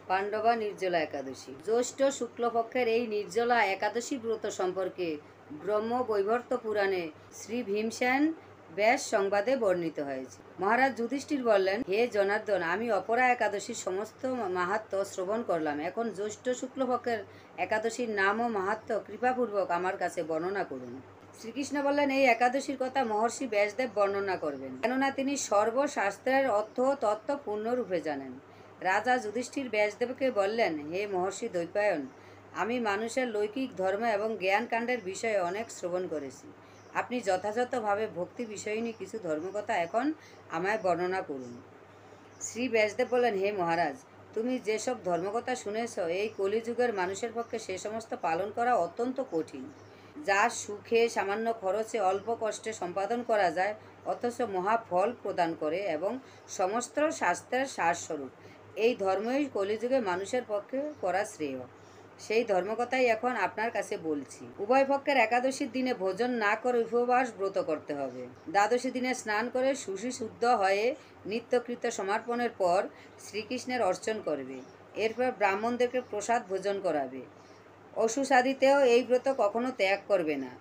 পাণ্ডবা নির্জলা একাদশী। জ্যৈষ্ঠ শুক্লপক্ষের এই নির্জলা একাদশী ব্রত সম্পর্কে ব্রহ্মবৈবর্ত পুরাণে শ্রী ভীমসেন ব্যাস সংবাদে বর্ণিত হয়েছে। মহারাজ যুধিষ্ঠির বললেন, হে জনার্দন, আমি অপরা একাদশীর সমস্ত মাহাত্ম্য শ্রবণ করলাম। এখন জ্যৈষ্ঠ শুক্লপক্ষের একাদশীর নাম ও মাহাত্ম্য কৃপাপূর্বক আমার কাছে বর্ণনা করুন। শ্রীকৃষ্ণ বললেন, এই একাদশীর কথা মহর্ষি ব্যাসদেব বর্ণনা করবেন, কেননা তিনি সর্বশাস্ত্রের অর্থ ও তত্ত্ব পূর্ণরূপে জানেন। রাজা যুধিষ্ঠির ব্যাসদেবকে বললেন, হে মহর্ষি দ্বৈপায়ন, আমি মানুষের লৌকিক ধর্ম এবং জ্ঞানকাণ্ডের বিষয়ে অনেক শ্রবণ করেছি। আপনি যথাযথভাবে ভক্তি বিষয়িনী কিছু ধর্মকথা এখন আমায় বর্ণনা করুন। শ্রী ব্যাসদেব বললেন, হে মহারাজ, তুমি যেসব ধর্মকথা শুনেছ, এই কলিযুগের মানুষের পক্ষে সে সমস্ত পালন করা অত্যন্ত কঠিন, যা সুখে সামান্য খরচে অল্প কষ্টে সম্পাদন করা যায়, অথচ মহাফল প্রদান করে এবং সমস্ত শাস্ত্রের সারস্বরূপ। এই ধর্মই কলিযুগে মানুষের পক্ষে করা শ্রেয়। সেই ধর্মকথাই এখন আপনার কাছে বলছি। উভয় পক্ষের একাদশীর দিনে ভোজন না করে উপবাস ব্রত করতে হবে। দ্বাদশী দিনে স্নান করে শুচি শুদ্ধ হয়ে নিত্যকৃত্য সমর্পণের পর শ্রীকৃষ্ণের অর্চন করবে। এরপর ব্রাহ্মণদেরকে প্রসাদ ভোজন করাবে। অসুসাদিতেও এই ব্রত কখনো ত্যাগ করবে না।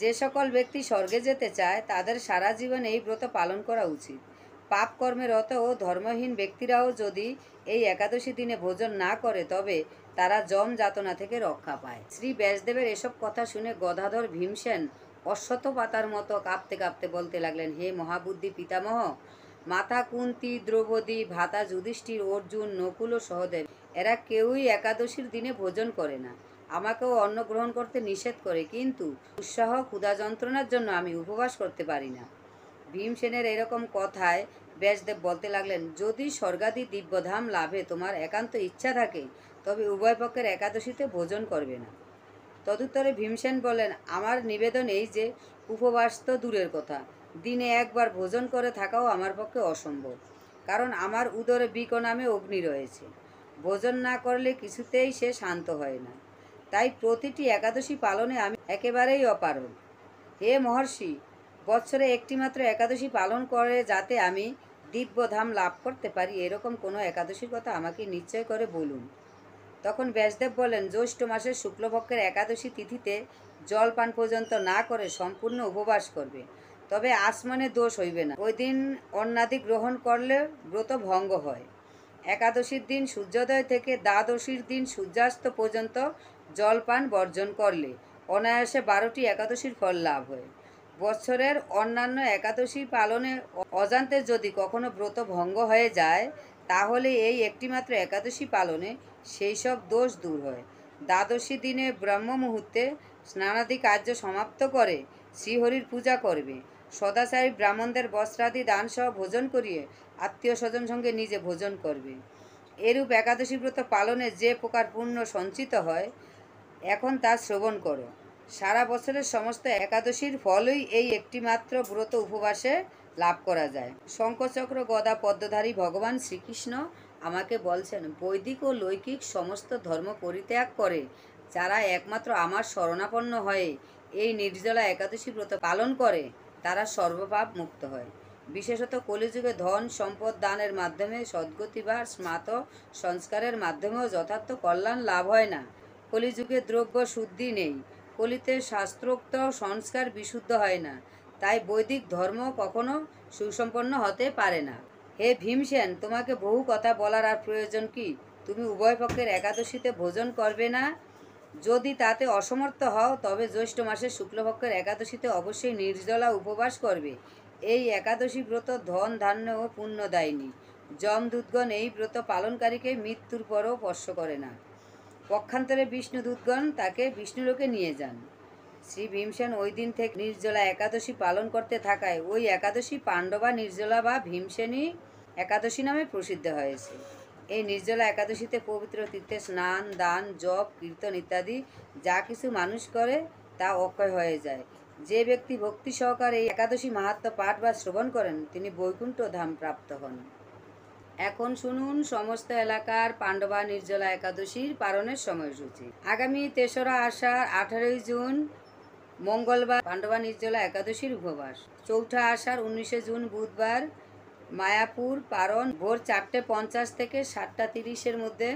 যে সকল ব্যক্তি স্বর্গে যেতে চায়, তাদের সারা জীবন এই ব্রত পালন করা উচিত। পাপ কর্মে রত ও ধর্মহীন ব্যক্তিরাও যদি এই একাদশী দিনে ভোজন না করে, তবে তারা যম যাতনা থেকে রক্ষা পায়। শ্রী ব্যাসদেবের এসব কথা শুনে গদাধর ভীমসেন অশ্বত্থ পাতার মতো কাঁপতে কাঁপতে বলতে লাগলেন, হে মহাবুদ্ধি পিতামহ, মাতা কুন্তী, দ্রৌপদী, ভ্রাতা যুধিষ্ঠির, অর্জুন, নকুল ও সহদেব, এরা কেউই একাদশীর দিনে ভোজন করে না। আমাকেও অন্ন গ্রহণ করতে নিষেধ করে, কিন্তু উৎসাহ ক্ষুধা যন্ত্রণার জন্য আমি উপবাস করতে পারি না। ভীমসেনের এরকম কথায় ব্যাসদেব বলতে লাগলেন, যদি স্বর্গাদি দিব্যধাম লাভে তোমার একান্ত ইচ্ছা থাকে, তবে উভয় পক্ষের একাদশীতে ভোজন করবে না। তদুত্তরে ভীমসেন বলেন, আমার নিবেদন এই যে, উপবাস তো দূরের কথা, দিনে একবার ভোজন করে থাকাও আমার পক্ষে অসম্ভব, কারণ আমার উদরে বিক নামে অগ্নি রয়েছে। ভোজন না করলে কিছুতেই সে শান্ত হয় না। তাই প্রতিটি একাদশী পালনে আমি একেবারেই অপারগ। হে মহর্ষি, বৎসরে একটিমাত্র একাদশী পালন করে যাতে আমি দিব্যধাম লাভ করতে পারি, এরকম কোনো একাদশীর কথা আমাকে নিশ্চয় করে বলুন। তখন ব্যাসদেব বলেন, জ্যৈষ্ঠ মাসের শুক্লপক্ষের একাদশী তিথিতে জলপান পর্যন্ত না করে সম্পূর্ণ উপবাস করবে, তবে আচমনে দোষ হইবে না। ওই দিন অন্নাদি গ্রহণ করলে ব্রত ভঙ্গ হয়। একাদশীর দিন সূর্যোদয় থেকে দ্বাদশীর দিন সূর্যাস্ত পর্যন্ত জলপান বর্জন করলে অনায়াসে 12টি একাদশীর ফল লাভ হয়। বৎসরের অন্যান্য একাদশী পালনে অজান্তে যদি কখনো ব্রত ভঙ্গ হয়ে যায়, তাহলে এই একটিমাত্র একাদশী পালনে সেই সব দোষ দূর হয়। দ্বাদশী দিনে ব্রহ্ম মুহূর্তে স্নানাদি কার্য সমাপ্ত করে শ্রীহরির পূজা করবে। সদাচারী ব্রাহ্মণদের বস্ত্রাদি দানসহ ভোজন করিয়ে আত্মীয় স্বজন সঙ্গে নিজে ভোজন করবে। এরূপ একাদশী ব্রত পালনে যে প্রকার পুণ্য সঞ্চিত হয়, এখন তা শ্রবণ করো। সারা বছরের সমস্ত একাদশীর ফলই এই একটিমাত্র ব্রত উপবাসে লাভ করা যায়। শঙ্খচক্র গদা পদ্মধারী ভগবান শ্রীকৃষ্ণ আমাকে বলছেন, বৈদিক ও লৌকিক সমস্ত ধর্ম পরিত্যাগ করে যারা একমাত্র আমার শরণাপন্ন হয়ে এই নির্জলা একাদশী ব্রত পালন করে, তারা সর্বপাপ মুক্ত হয়। বিশেষত কলিযুগে ধন সম্পদ দানের মাধ্যমে সদ্গতি বা স্মাত সংস্কারের মাধ্যমেও যথার্থ কল্যাণ লাভ হয় না। কলিযুগে দ্রব্য শুদ্ধি নেই, কলিতে শাস্ত্রোক্ত সংস্কার বিশুদ্ধ হয় না, তাই বৈদিক ধর্ম কখনো সুসম্পন্ন হতে পারে না। হে ভীমসেন, তোমাকে বহু কথা বলার আর প্রয়োজন কি? তুমি উভয় পক্ষের একাদশীতে ভোজন করবে না। যদি তাতে অসমর্থ হও, তবে জ্যৈষ্ঠ মাসের শুক্লপক্ষের একাদশীতে অবশ্যই নির্জলা উপবাস করবে। এই একাদশী ব্রত ধন ধান্য ও পুণ্যদায়িনী। যমদূতগণ এই ব্রত পালনকারীকে মৃত্যুর পরও স্পর্শ করে না। পক্ষান্তরে বিষ্ণুদূতগণ তাকে বিষ্ণুলোকে নিয়ে যান। শ্রী ভীমসেন ওই দিন থেকে নির্জলা একাদশী পালন করতে থাকায় ওই একাদশী পাণ্ডবা নির্জলা বা ভীমসেনী একাদশী নামে প্রসিদ্ধ হয়েছে। এই নির্জলা একাদশীতে পবিত্র তীর্থে স্নান, দান, জপ, কীর্তন ইত্যাদি যা কিছু মানুষ করে তা অক্ষয় হয়ে যায়। যে ব্যক্তি ভক্তি সহকারে এই একাদশী মাহাত্ম্য পাঠ বা শ্রবণ করেন, তিনি বৈকুণ্ঠ ধাম প্রাপ্ত হন। এখন শুনুন সমস্ত এলাকার পাণ্ডবা নির্জলা একাদশীর পালনের সময়সূচি। আগামী 3রা আষাঢ় 18ই জুন মঙ্গলবার পাণ্ডবা নির্জলা একাদশীর উপবাস। 4ঠা আষাঢ় 19শে জুন বুধবার মায়াপুর পারন ভোর 4:50 থেকে 7:30-এর মধ্যে,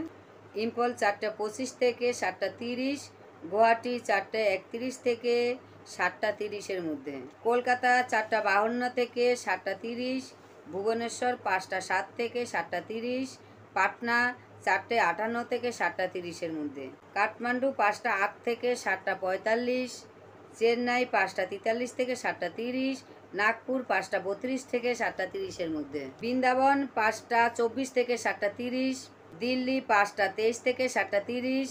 ইম্ফল 4:25 থেকে 7:30, গুয়াহাটি 4:31 থেকে 7:30-এর মধ্যে, কলকাতা 4:52 থেকে 7:30, ভুবনেশ্বর 5:07 থেকে 7:30, পাটনা 4:58 থেকে 7:30-এর মধ্যে, কাঠমান্ডু 5:08 থেকে 7:45, চেন্নাই 5:43 থেকে 7:30, নাগপুর 5:32 থেকে 7:30-এর মধ্যে, বৃন্দাবন 5:24 থেকে 7:30, দিল্লি 5:23 থেকে 7:30,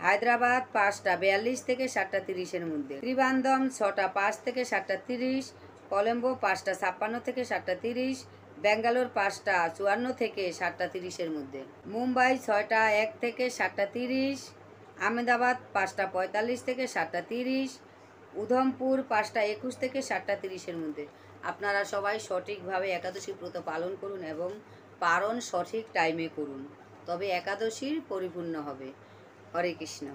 হায়দ্রাবাদ 5:42 থেকে 7:30-এর মধ্যে, ত্রিবান্ধম 6:05 থেকে 7:30, কলম্বো 5:56 থেকে 7:30, ব্যাঙ্গালোর 5:54 থেকে 7:30-এর মধ্যে, মুম্বাই 6:01 থেকে 7:30, আহমেদাবাদ 5:45 থেকে 7:30, উধমপুর 5:21 থেকে 7:30-এর মধ্যে। আপনারা সবাই সঠিকভাবে একাদশী ব্রত পালন করুন এবং পারণ সঠিক টাইমে করুন, তবে একাদশীর পরিপূর্ণ হবে। হরে কৃষ্ণ।